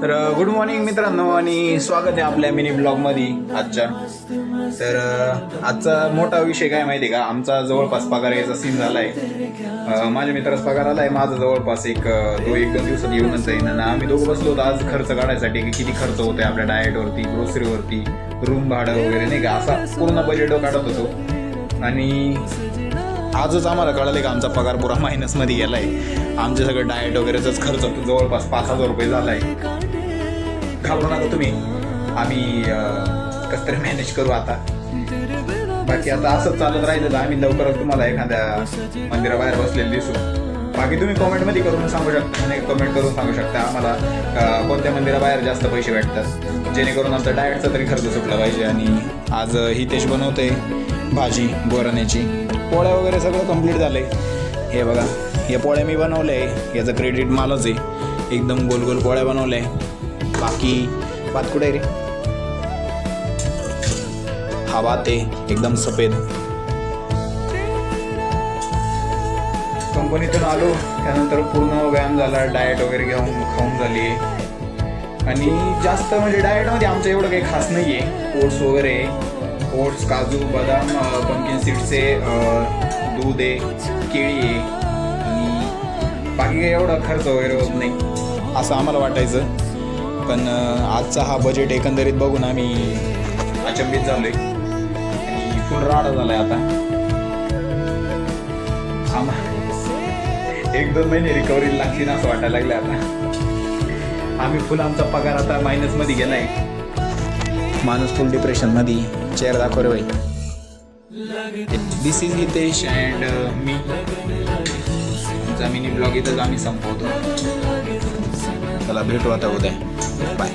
तर good morning मित्रांनो आणि स्वागत आहे आपल्या मिनी ब्लॉगमध्ये आजच्या. तर आजचा मोठा विषय काय माहिती आहे का, आमचा जवळपास पगार यायचा सीन झाला आहे. माझ्या मित्राचा पगार आला आहे, माझा जवळपास एक दोन दिवसात येऊनच जाईन. आणि आम्ही दोघं बसलो होतो आज खर्च काढायसाठी की किती खर्च होतोय आपल्या डाएटवरती, ग्रोसरीवरती, रूम भाडं वगैरे नाही का, असा पूर्ण बजेट काढत होतो. आणि आजच आम्हाला कळालं की आमचा पगार पुरा मायनसमध्ये गेला आहे. आमचे सगळं डाएट वगैरेचाच खर्च जवळपास 5,000 रुपये झाला आहे. घाबरू नका तुम्ही, आम्ही कसं तरी मॅनेज करू आता. बाकी आता असंच चालत राहिलं तर आम्ही लवकरच तुम्हाला एखाद्या मंदिराबाहेर बसलेलं दिसू. बाकी तुम्ही कमेंटमध्ये करून सांगू शकता, नाही कमेंट करून सांगू शकता आम्हाला कोणत्या मंदिराबाहेर जास्त पैसे भेटतात, जेणेकरून आमचा डाएटचा तरी खर्च सुटला पाहिजे. आणि आज हितेश बनवते भाजी गोराण्याची, पोळ्या वगैरे सगळं कंप्लीट झालं आहे. हे बघा, हे पोळ्या मी बनवल्या आहे, याचं क्रेडिट मलाच आहे. एकदम गोल गोल पोळ्या बनवल्या आहे. बाकी भात कुठे रे, हा भात आहे एकदम सफेद. कंपनीतून आलो त्यानंतर पूर्ण व्यायाम झाला, डाएट वगैरे खाऊन झाली आहे. आणि जास्त म्हणजे डाएटमध्ये आमचं एवढं काही खास नाही आहे. ओट्स वगैरे, ओट्स, काजू, बदाम, पंकिन सीड्सचे, दूध आहे, केळी आहे. आणि बाकी काही एवढा खर्च वगैरे होत नाही असं आम्हाला वाटायचं. पण आजचा हा बजेट एकंदरीत बघून आम्ही अचंबित झालो आहे आणि फुल राडा झाला आहे. आता एक दोन महिने रिकव्हरी लागतील असं वाटायला लागलं. आता आम्ही फुल, आमचा पगार आता मायनसमध्ये गेला आहे. माणूस फुल डिप्रेशनमध्ये. चेअर दाखव रे भाई. दिस इज हितेश अँड मी. आमचा मिनी ब्लॉग इथंच आम्ही संपवतो. चला भेटू आता उद्या. बाय.